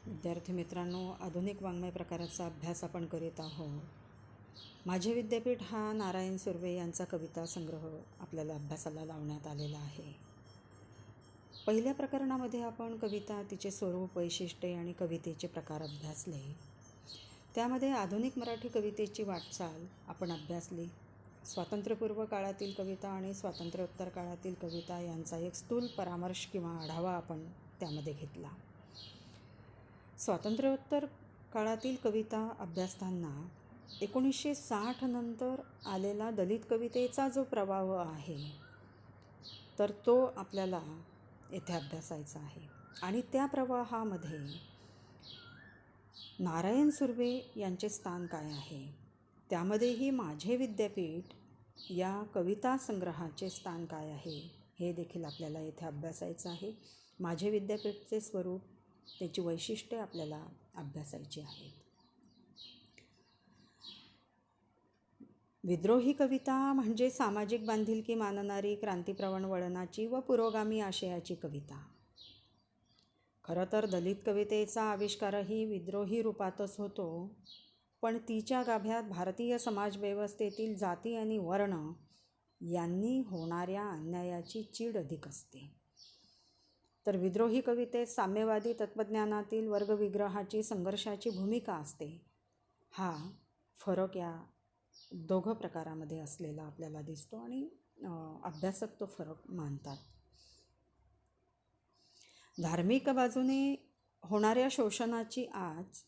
विद्यार्थी मित्रांनो, आधुनिक वाङ्मय प्रकाराचा अभ्यास आपण करीत आहोत. माझे विद्यापीठ हा नारायण सुर्वे यांचा कविता संग्रह आपल्याला अभ्यासाला लावण्यात आलेला आहे. पहिल्या प्रकरणामध्ये आपण कविता, तिचे स्वरूप, वैशिष्ट्ये आणि कवितेचे प्रकार अभ्यासले. त्यामध्ये आधुनिक मराठी कवितेची वाटचाल आपण अभ्यासली. स्वातंत्र्यपूर्व काळातील कविता आणि स्वातंत्र्योत्तर काळातील कविता यांचा एक स्थूल परामर्श किंवा आढावा आपण त्यामध्ये घेतला. स्वातंत्र्योत्तर काळातील कविता अभ्यासताना 1960 नंतर आलेला दलित कवितेचा जो प्रभाव आहे तर तो आपल्याला येथे अभ्यासायचा आहे. आणि त्या प्रवाहामध्ये नारायण सुर्वे यांचे स्थान काय आहे, त्यामध्येही माझे विद्यापीठ या कविता संग्रहाचे स्थान काय आहे हे देखील आपल्याला येथे अभ्यासायचं आहे. माझे विद्यापीठचे स्वरूप, त्याची वैशिष्ट्ये आपल्याला अभ्यासायची आहेत. विद्रोही कविता म्हणजे सामाजिक बांधिलकी मानणारी, क्रांतिप्रवण वळणाची व पुरोगामी आशयाची कविता. खरं तर दलित कवितेचा आविष्कारही विद्रोही रूपातच होतो, पण तिच्या गाभ्यात भारतीय समाजव्यवस्थेतील जाती आणि वर्ण यांनी होणाऱ्या अन्यायाची चीड अधिक असते. तर विद्रोही कवितेत साम्यवादी तत्त्वज्ञानातील वर्गविग्रहाची, संघर्षाची भूमिका असते. हा फरक या दोघं प्रकारामध्ये असलेला आपल्याला दिसतो आणि अभ्यासक तो फरक मानतात. धार्मिक बाजूने होणाऱ्या शोषणाची आच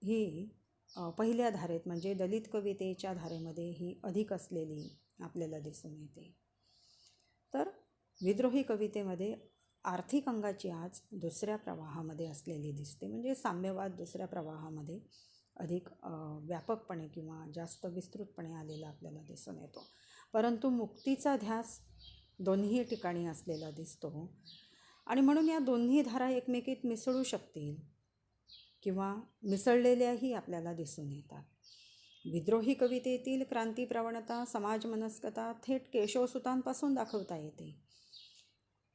ही पहिल्या धारेत म्हणजे दलित कवितेच्या धारेमध्ये ही अधिक असलेली आपल्याला दिसून येते. तर विद्रोही कवितेमध्ये आर्थिक अंगाची आच दुसऱ्या प्रवाहामध्ये असलेली दिसते, म्हणजे साम्यवाद दुसऱ्या प्रवाहामध्ये अधिक व्यापकपणे किंवा जास्त विस्तृतपणे आलेला आपल्याला दिसून येतो. परंतु मुक्तीचा ध्यास दोन्ही ठिकाणी असलेला दिसतो आणि म्हणून या दोन्ही धारा एकमेकीत मिसळू शकतील किंवा मिसळलेल्याही आपल्याला दिसून येतात. विद्रोही कवितेतील क्रांतिप्रवणता, समाजमनस्कता थेट केशवसुतांपासून दाखवता येते,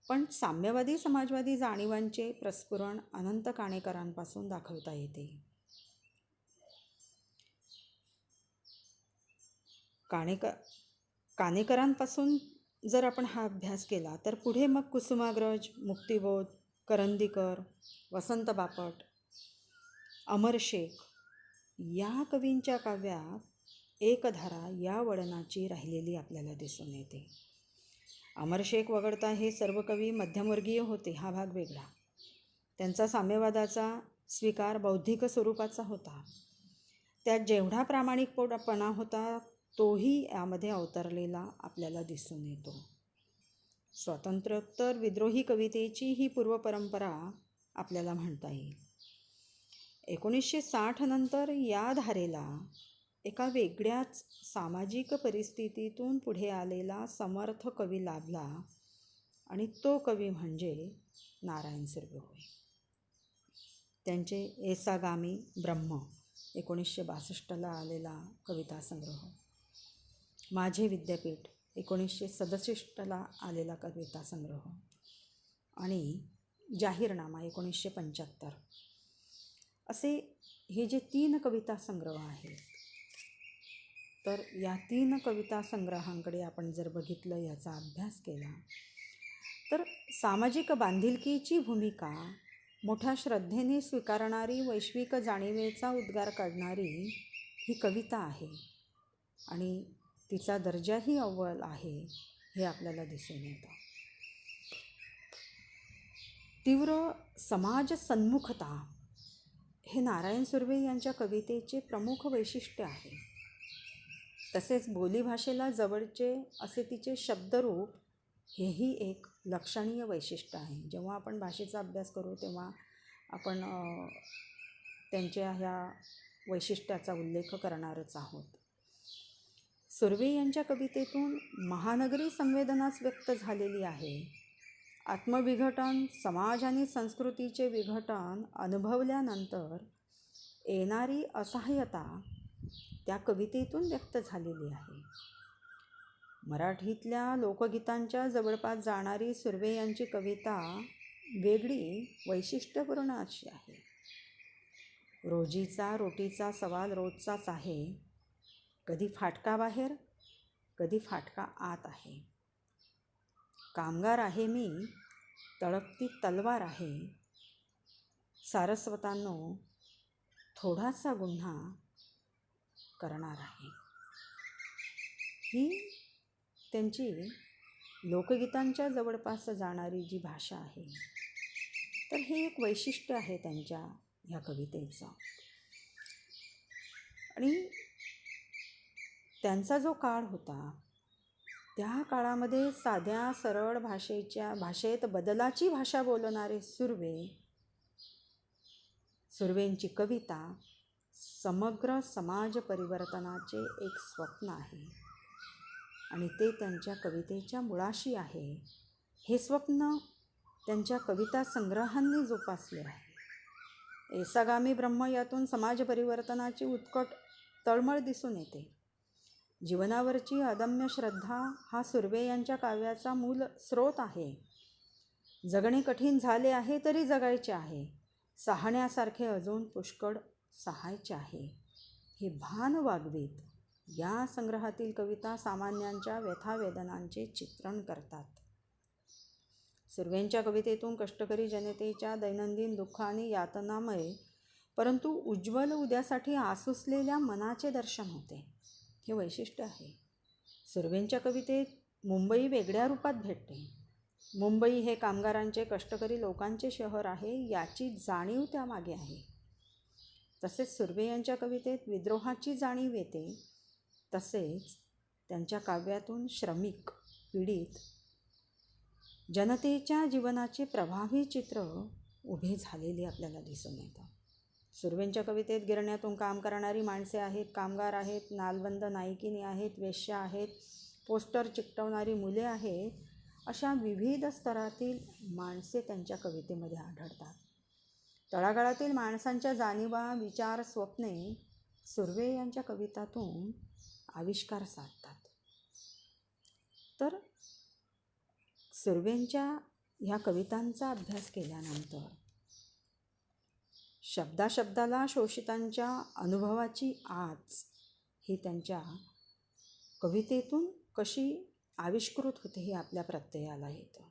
पण साम्यवादी समाजवादी जाणीवांचे प्रस्फुरण अनंत काणेकरांपासून दाखवता येते. काणेकरांपासून जर आपण हा अभ्यास केला तर पुढे मग कुसुमाग्रज, मुक्तिबोध, करंदीकर, वसंत बापट, अमर शेख या कवींच्या काव्यात एकधारा या वळणाची राहिलेली आपल्याला दिसून येते. अमर शेख वगळता हे सर्व कवी मध्यमवर्गीय होते, हा भाग वेगळा. त्यांचा साम्यवादाचा स्वीकार बौद्धिक स्वरूपाचा होता. त्यात जेवढा प्रामाणिकपणा होता तोही यामध्ये अवतरलेला आपल्याला दिसून येतो. स्वातंत्र्योत्तर विद्रोही कवितेची ही पूर्वपरंपरा आपल्याला म्हणता येईल. 1960 नंतर या धारेला एका वेगळ्याच सामाजिक परिस्थितीतून पुढे आलेला समर्थ कवी लाभला आणि तो कवी म्हणजे नारायण सुर्वे होय. त्यांचे एसागामी ब्रह्म 1962ला आलेला कविता संग्रह, माझे विद्यापीठ 1967ला आलेला कविता संग्रह आणि जाहीरनामा 1975 असे हे जे 3 कविता संग्रह आहेत, तर या 3 कविता संग्रहांकडे आपण जर बघितलं, याचा अभ्यास केला तर सामाजिक बांधिलकीची भूमिका मोठ्या श्रद्धेने स्वीकारणारी, वैश्विक जाणीवेचा उद्गार काढणारी ही कविता आहे आणि तिचा दर्जाही अव्वल आहे हे आपल्याला दिसून येतं. तीव्र समाज सन्मुखता हे नारायण सुर्वे यांच्या कवितेचे प्रमुख वैशिष्ट्य आहे. तसेच बोलीभाषेला जवळचे असे तिचे शब्दरूप हेही एक लक्षणीय वैशिष्ट्य आहे. जेव्हा आपण भाषेचा अभ्यास करू तेव्हा आपण त्यांच्या ह्या वैशिष्ट्याचा उल्लेख करणारच आहोत. सुर्वे यांच्या कवितेतून महानगरी संवेदनाच व्यक्त झालेली आहे. आत्मविघटन, समाज आणि संस्कृतीचे विघटन अनुभवल्यानंतर येणारी असहाय्यता त्या कवितेतून व्यक्त झालेली आहे. मराठीतल्या लोकगीतांच्या जवळपास जाणारी सुर्वे यांची कविता वेगळी वैशिष्ट्यपूर्ण अशी आहे. रोजीचा रोटीचा सवाल रोजचाच आहे. कधी फाटका बाहेर, कधी फाटका आत आहे. कामगार आहे मी, तळपती तलवार आहे. सारस्वतांनो, थोडासा गुन्हा करणार आहे. ही त्यांची लोकगीतांच्या जवळपास जाणारी जी भाषा आहे, तर हे एक वैशिष्ट्य आहे त्यांच्या ह्या कवितेचं. आणि त्यांचा जो काळ होता, त्या काळामध्ये साध्या सरळ भाषेत बदलाची भाषा बोलणारे सुर्वेंची कविता समग्र समाज परिवर्तनाचे एक स्वप्न आहे आणि ते त्यांच्या कवितेच्या मुळाशी आहे. हे स्वप्न त्यांच्या कविता संग्रहांनी जोपासले आहे. एसागामी ब्रह्म यातून समाज परिवर्तनाची उत्कट तळमळ दिसून येते. जीवनावरची अदम्य श्रद्धा हा सुर्वे यांच्या काव्याचा मूल स्रोत आहे. जगणे कठीण झाले आहे तरी जगायचे आहे. सहाण्यासारखे अजून पुष्कळ सहायचे आहे. हे भान वागवीत या संग्रहातील कविता सामान्यांच्या व्यथावेदनांचे चित्रण करतात. सुर्वेंच्या कवितेतून कष्टकरी जनतेच्या दैनंदिन दुःख आणि यातनामय परंतु उज्ज्वल उद्यासाठी आसुसलेल्या मनाचे दर्शन होते. हे वैशिष्ट्य आहे. सुर्वेंच्या कवितेत मुंबई वेगळ्या रूपात भेटते. मुंबई हे कामगारांचे, कष्टकरी लोकांचे शहर आहे याची जाणीव त्यामागे आहे. तसेच सुर्वे यांच्या कवितेत विद्रोहाची जाणीव येते. तसेच त्यांच्या काव्यातून श्रमिक, पीडित जनतेच्या जीवनाचे प्रभावी चित्र उभे झालेले आपल्याला दिसून येतं. सुर्वेंच्या कवितेत गिरण्यातून काम करणारी माणसे आहेत, कामगार आहेत, नालबंद नायकिनी आहेत, वेश्या आहेत, पोस्टर चिकटवणारी मुले आहेत. अशा विविध स्तरातील माणसे त्यांच्या कवितेमध्ये आढळतात. तळागाळातील माणसांच्या जाणीवा, विचार, स्वप्ने सुर्वे यांच्या कवितातून आविष्कार साधतात. तर सुर्वेंच्या ह्या कवितांचा अभ्यास केल्यानंतर शब्दाशब्दाला शोषितांच्या अनुभवाची आच ही त्यांच्या कवितेतून कशी आविष्कृत होते हे आपल्या प्रत्ययाला येतं.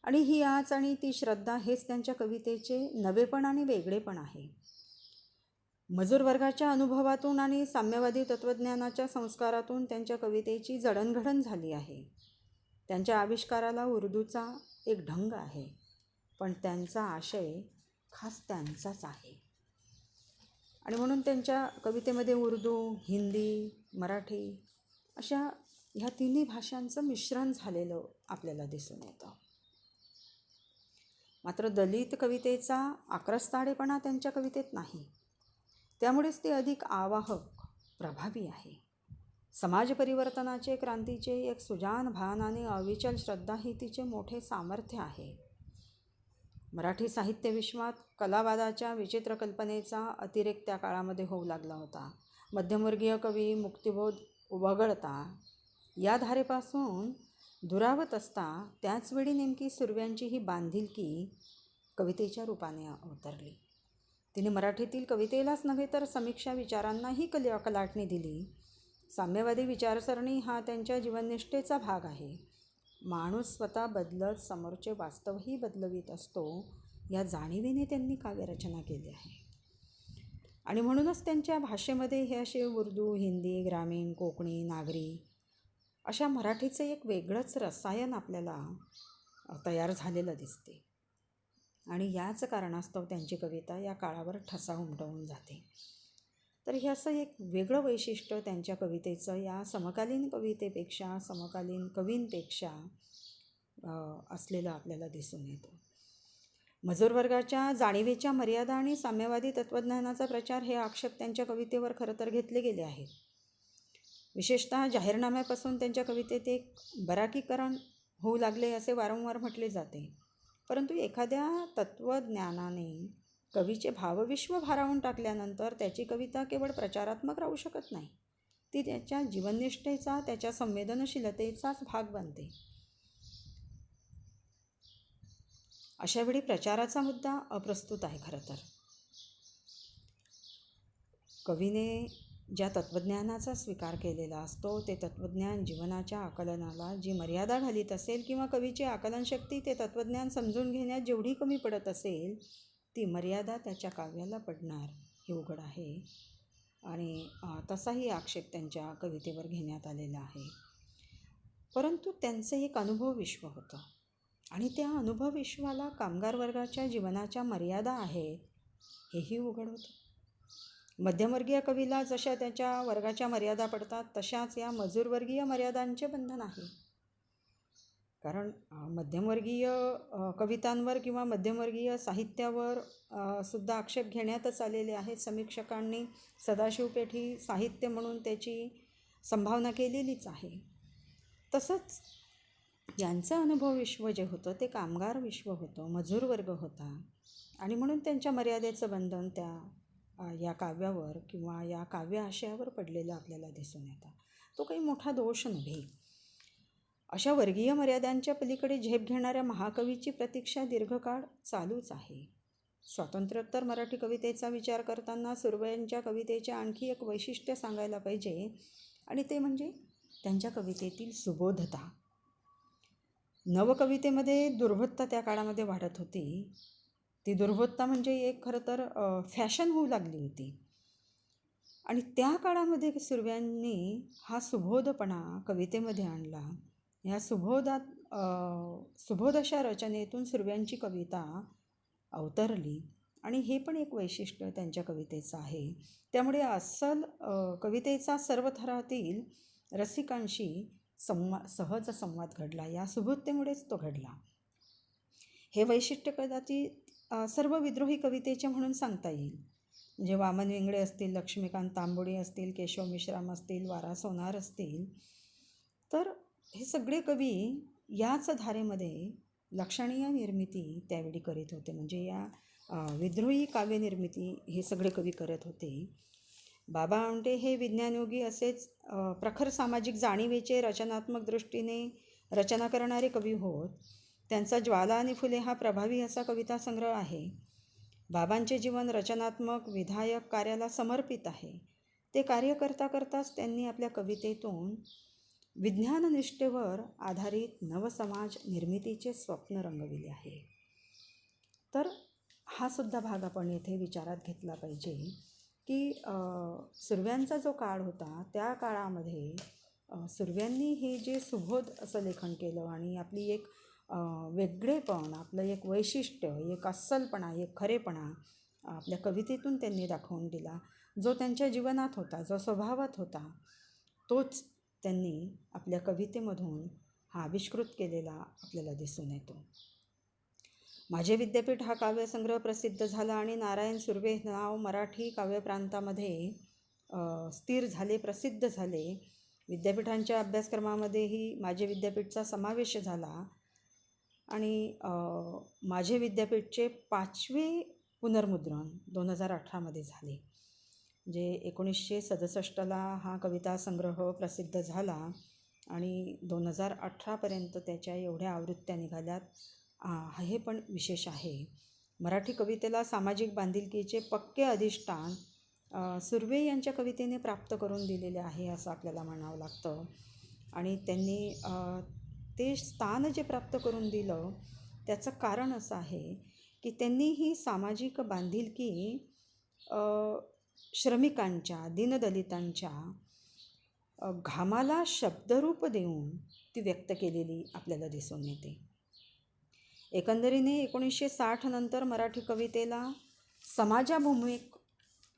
आणि ही आच आणि ती श्रद्धा हेच त्यांच्या कवितेचे नवेपण आणि वेगळेपण आहे. मजूर वर्गाच्या अनुभवातून आणि साम्यवादी तत्त्वज्ञानाच्या संस्कारातून त्यांच्या कवितेची जडणघडण झाली आहे. त्यांच्या आविष्काराला उर्दूचा एक ढंग आहे, पण त्यांचा आशय खास त्यांचाच आहे. आणि म्हणून त्यांच्या कवितेमध्ये उर्दू, हिंदी, मराठी अशा ह्या तिन्ही भाषांचं मिश्रण झालेलं आपल्याला दिसून येतं. मात्र दलित कवितेचा आक्रस्ताळेपणा त्यांच्या कवितेत नाही. त्यामुळेच ते अधिक आवाहक, प्रभावी आहे. समाज परिवर्तनाचे, क्रांतीचे एक सुजान भान आणि अविचल श्रद्धा ही तिचे मोठे सामर्थ्य आहे. मराठी साहित्य विश्वात कलावादाच्या विचित्र कल्पनेचा अतिरेक त्या काळामध्ये होऊ लागला होता. मध्यमवर्गीय कवी मुक्तिबोध वगळता या धारेपासून दुरावत असता त्याचवेळी नेमकी सुर्व्यांची ही बांधिलकी कवितेच्या रूपाने अवतरली. तिने मराठीतील कवितेलाच नव्हे तर समीक्षा विचारांनाही कलाटणी दिली. साम्यवादी विचारसरणी हा त्यांच्या जीवननिष्ठेचा भाग आहे. माणूस स्वतः बदलत समोरचे वास्तवही बदलवीत असतो या जाणीवेने त्यांनी काव्यरचना केली आहे. आणि म्हणूनच त्यांच्या भाषेमध्ये हे असे उर्दू, हिंदी, ग्रामीण, कोकणी, नागरी अशा मराठीचे एक वेगळंच रसायन आपल्याला तयार झालेलं दिसते. आणि याच कारणास्तव त्यांची कविता या काळावर ठसा उमटवून जाते. तर हे असं एक वेगळं वैशिष्ट्य त्यांच्या कवितेचं या समकालीन कवितेपेक्षा, समकालीन कवींपेक्षा असलेलं आपल्याला दिसून येतं. मजूर वर्गाच्या जाणीवेच्या मर्यादा आणि साम्यवादी तत्त्वज्ञानाचा प्रचार हे आक्षेप त्यांच्या कवितेवर खरं तर घेतले गेले आहेत. विशेषतः जाहीरनाम्यापासून त्यांच्या कवितेत एक बराकीकरण होऊ लागले असे वारंवार म्हटले जाते. परंतु एखाद्या तत्त्वज्ञानाने कवीचे भावविश्व भारावून टाकल्यानंतर त्याची कविता केवळ प्रचारात्मक राहू शकत नाही. ती त्याच्या जीवननिष्ठेचा, त्याच्या संवेदनशीलतेचाच भाग बनते. अशावेळी प्रचाराचा मुद्दा अप्रस्तुत आहे. खरं तर कवीने ज्या तत्त्वज्ञानाचा स्वीकार केलेला असतो ते तत्त्वज्ञान जीवनाच्या आकलनाला जी मर्यादा घालीत असेल किंवा कवीची आकलनशक्ती ते तत्त्वज्ञान समजून घेण्यात जेवढी कमी पडत असेल ती मर्यादा त्याच्या काव्याला पडणार हे उघड आहे. आणि तसाही आक्षेप त्यांच्या कवितेवर घेण्यात आलेला आहे. परंतु त्यांचं एक अनुभव विश्व होतं आणि त्या अनुभव विश्वाला कामगार वर्गाच्या जीवनाच्या मर्यादा आहेत हेही उघड होतं. मध्यमवर्गीय कवीला जशा त्याच्या वर्गाच्या मर्यादा पडतात तशाच या मजूरवर्गीय मर्यादांचे बंधन आहे. कारण मध्यमवर्गीय कवितांवर किंवा मध्यमवर्गीय साहित्यावर सुद्धा आक्षेप घेण्यातच आलेले आहेत. समीक्षकांनी सदाशिव पेठी साहित्य म्हणून त्याची संभावना केलेलीच आहे. तसंच यांचं अनुभव विश्व जे होतं ते कामगार विश्व होतं, मजूर वर्ग होता आणि म्हणून त्यांच्या मर्यादेचं बंधन त्या या काव्यावर किंवा या काव्य आशयावर पडलेलं आपल्याला दिसून येतं. तो काही मोठा दोष नव्हे. अशा वर्गीय मर्यादांच्या पलीकडे झेप घेणाऱ्या महाकवीची प्रतीक्षा दीर्घकाळ चालूच आहे. स्वातंत्र्योत्तर मराठी कवितेचा विचार करताना सुर्व्यांच्या कवितेचे आणखी एक वैशिष्ट्य सांगायला पाहिजे आणि ते म्हणजे त्यांच्या कवितेतील सुबोधता. नवकवितेमध्ये दुर्बोधता त्या काळामध्ये वाढत होती. ती दुर्बोधता म्हणजे एक खरं तर फॅशन होऊ लागली होती आणि त्या काळामध्ये सुर्व्यांनी हा सुबोधपणा कवितेमध्ये आणला. ह्या सुबोध अशा रचनेतून सुर्व्यांची कविता अवतरली आणि हे पण एक वैशिष्ट्य त्यांच्या कवितेचं आहे. त्यामुळे अस्सल कवितेचा सर्व थरातील रसिकांशी सहज संवाद घडला. या सुबोधतेमुळेच तो घडला. हे वैशिष्ट्य कदाचित सर्व विद्रोही कवितेचे म्हणून सांगता येईल. म्हणजे वामन विंगडे असतील, लक्ष्मीकांत तांबोळी असतील, केशव मेश्राम असतील, वारा सोनार असतील, तर हे सगळे कवी याच धारेमध्ये लक्षणीय निर्मिती त्यावेळी करीत होते. म्हणजे या विद्रोही काव्यनिर्मिती हे सगळे कवी करत होते. बाबा आमटे हे विज्ञानयोगी असेच प्रखर सामाजिक जाणीवेचे रचनात्मक दृष्टीने रचना करणारे कवी होत. त्यांचा ज्वाला आणि फुले हा प्रभावी असा कविता संग्रह आहे. बाबांचे जीवन रचनात्मक विधायक कार्याला समर्पित आहे. ते कार्य करता करताच त्यांनी आपल्या कवितेतून विज्ञाननिष्ठेवर आधारित नवसमाज निर्मितीचे स्वप्न रंगविले आहे. तर हा सुद्धा भाग आपण येथे विचारात घेतला पाहिजे की सुर्व्यांचा जो काळ होता त्या काळामध्ये सुर्व्यांनी हे जे सुबोध असं लेखन केलं आणि आपली एक वेगळेपण, आपलं एक वैशिष्ट्य, एक अस्सलपणा, एक खरेपणा आपल्या कवितेतून त्यांनी दाखवून दिला. जो त्यांच्या जीवनात होता, जो स्वभावात होता, तोच त्यांनी आपल्या कवितेमधून हा आविष्कृत केलेला आपल्याला दिसून येतो. माझे विद्यापीठ हा काव्यसंग्रह प्रसिद्ध झाला आणि नारायण सुर्वे नाव मराठी काव्यप्रांतामध्ये स्थिर झाले, प्रसिद्ध झाले. विद्यापीठांच्या अभ्यासक्रमामध्येही माझे विद्यापीठचा समावेश झाला आणि माझे विद्यापीठचे 5वे पुनर्मुद्रण 2018मध्ये झाले. म्हणजे 1967ला हा कविता संग्रह प्रसिद्ध झाला आणि 2018पर्यंत त्याच्या एवढ्या आवृत्त्या निघाल्यात. हे पण विशेष आहे. मराठी कवितेला सामाजिक बांधिलकीचे पक्के अधिष्ठान सुर्वे यांच्या कवितेने प्राप्त करून दिलेले आहे असं आपल्याला म्हणावं लागतं. आणि त्यांनी ते स्थान जे प्राप्त करून दिलं त्याचं कारण असं आहे की त्यांनी ही सामाजिक बांधिलकी श्रमिकांच्या, दीनदलितांच्या घामाला शब्दरूप देऊन ती व्यक्त केलेली आपल्याला दिसून येते. एकंदरीने 1960 नंतर मराठी कवितेला समाजाभिमुख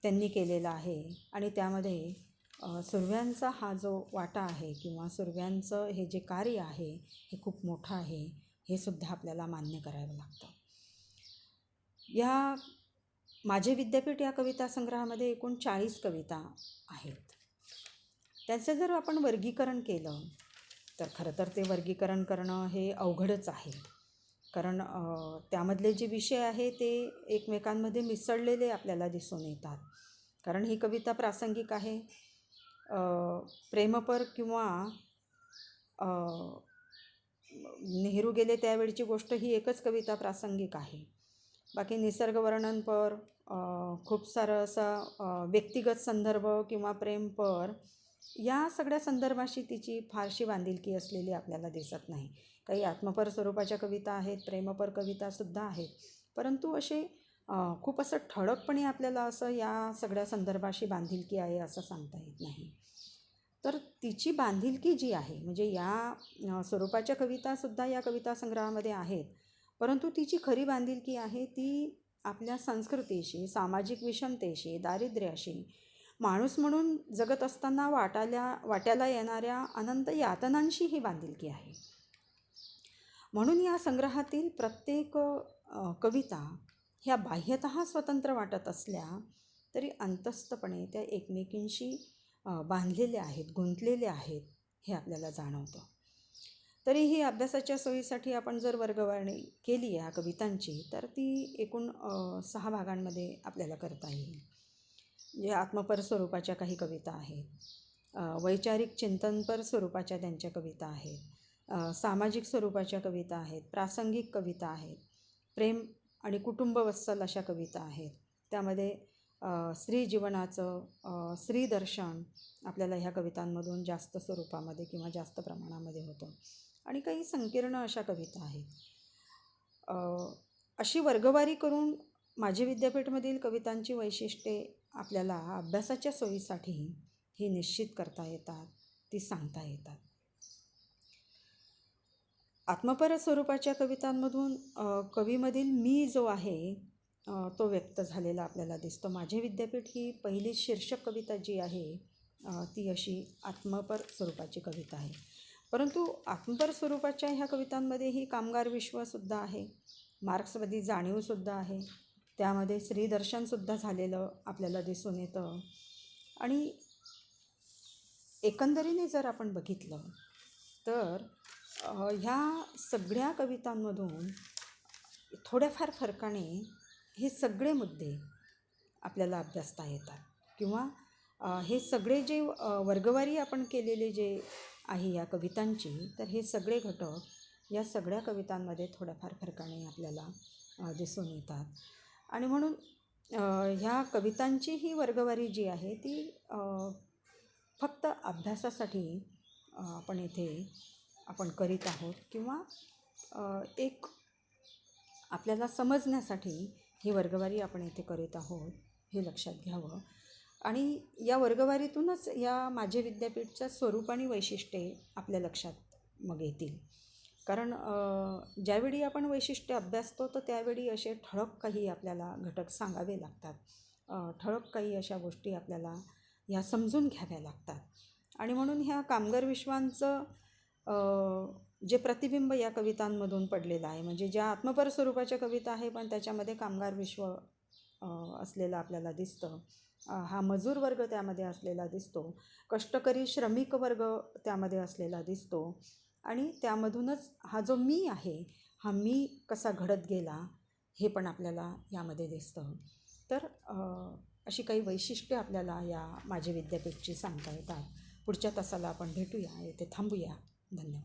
त्यांनी केलेला आहे आणि त्यामध्ये सुर्व्यांचा हा जो वाटा आहे किंवा सुर्व्यांचं हे जे कार्य आहे हे खूप मोठं आहे, हे सुद्धा आपल्याला मान्य करावं लागतं. या माझे विद्यापीठ या कविता संग्रहामध्ये एकूण 40 कविता आहेत. त्याचं जर आपण वर्गीकरण केलं तर खरं तर ते वर्गीकरण करणं हे अवघडच आहे. कारण त्यामधले जे विषय आहे ते एकमेकांमध्ये मिसळलेले आपल्याला दिसून येतात. कारण ही कविता प्रासंगिक आहे, प्रेमपर किंवा नेहरू गेले त्यावेळची गोष्ट ही एकच कविता प्रासंगिक आहे. बाकी निसर्ग वर्णनपर, खूप सारं असा व्यक्तिगत संदर्भ किंवा प्रेमपर, या सगळ्या संदर्भाशी तिची फारशी बांधिलकी असलेली आपल्याला दिसत नाही. काही आत्मपर स्वरूपाच्या कविता आहेत, प्रेमपर कवितासुद्धा आहेत, परंतु असे खूप असं ठळकपणे आपल्याला असं या सगळ्या संदर्भाशी बांधिलकी आहे असं सांगता येत नाही. तर तिची बांधिलकी जी आहे, म्हणजे या स्वरूपाच्या कवितासुद्धा या कविता संग्रहामध्ये आहेत, परंतु तिची खरी बांधिलकी आहे ती आपल्या संस्कृतीशी, सामाजिक विषमतेशी, दारिद्र्याशी, माणूस म्हणून जगत असताना वाट्याला येणाऱ्या अनंत यातनांशी ही बांधिलकी आहे. म्हणून या संग्रहातील प्रत्येक कविता ह्या बाह्यतः स्वतंत्र वाटत असल्या तरी अंतस्थपणे त्या एकमेकींशी बांधलेल्या आहेत, गुंतलेल्या आहेत, हे आपल्याला जाणवतं. तरीही अभ्यासाच्या सोयीसाठी आपण जर वर्गवारी केली ह्या कवितांची, तर ती एकूण 6 भागांमध्ये आपल्याला करता येईल. म्हणजे आत्मपर स्वरूपाच्या काही कविता आहेत, वैचारिक चिंतनपर स्वरूपाच्या त्यांच्या कविता आहेत, सामाजिक स्वरूपाच्या कविता आहेत, प्रासंगिक कविता आहेत, प्रेम आणि कुटुंबवत्सल अशा कविता आहेत. त्यामध्ये स्त्री जीवनाचं स्त्रीदर्शन आपल्याला ह्या कवितांमधून जास्त स्वरूपामध्ये किंवा जास्त प्रमाणामध्ये होतं. आणि काही संकीर्ण अशा कविता आहेत. अशी वर्गवारी करून माझे विद्यापीठमधील कवितांची वैशिष्ट्ये आपल्याला अभ्यासाच्या सोयीसाठी ही निश्चित करता येतात, ती सांगता येतात. आत्मपर स्वरूपाच्या कवितांमधून कवीमधील मी जो आहे तो व्यक्त झालेला आपल्याला दिसतो. माझे विद्यापीठ ही पहिली शीर्षक कविता जी आहे ती अशी आत्मपर स्वरूपाची कविता आहे. परंतु आत्मपर स्वरूपाच्या ह्या कवितांमध्येही कामगार विश्वसुद्धा आहे, मार्क्सवादी जाणीवसुद्धा आहे, त्यामध्ये स्त्रीदर्शनसुद्धा झालेलं आपल्याला दिसून येतं. आणि एकंदरीने जर आपण बघितलं तर ह्या सगळ्या कवितांमधून थोड्याफार फरकाने हे सगळे मुद्दे आपल्याला अभ्यासता येतात, किंवा हे सगळे जे वर्गवारी आपण केलेले जे आहे या कवितांची, तर हे सगळे घटक या सगळ्या कवितांमध्ये थोड्याफार फरकाने आपल्याला दिसून येतात. आणि म्हणून ह्या कवितांची ही वर्गवारी जी आहे ती फक्त अभ्यासासाठी आपण करीत आहोत, किंवा एक आपल्याला समजण्यासाठी ही वर्गवारी आपण इथे करीत आहोत हे लक्षात घ्यावं. आणि या वर्गवारीतूनच या माझे विद्यापीठचं स्वरूप आणि वैशिष्ट्ये आपल्या लक्षात मग येतील. कारण ज्यावेळी आपण वैशिष्ट्य अभ्यासतो तर त्यावेळी असे ठळक काही आपल्याला घटक सांगावे लागतात, ठळक काही अशा गोष्टी आपल्याला ह्या समजून घ्याव्या लागतात. आणि म्हणून ह्या कामगार विश्वांचं जे प्रतिबिंब या कवितांमधून पडलेलं आहे, म्हणजे ज्या आत्मपर स्वरूपाच्या कविता आहे पण त्याच्यामध्ये कामगार विश्व असलेलं आपल्याला दिसतं, हा मजूर वर्ग त्यामध्ये असलेला दिसतो, कष्टकरी श्रमिक वर्ग त्यामध्ये असलेला दिसतो, आणि त्यामधूनच हा जो मी आहे हा मी कसा घडत गेला हे पण आपल्याला यामध्ये दिसतं. तर अशी काही वैशिष्ट्ये आपल्याला या माझे विद्यापीठची सांगता येतात. पुढच्या तासाला आपण भेटूया, येथे थांबूया. धन्यवाद.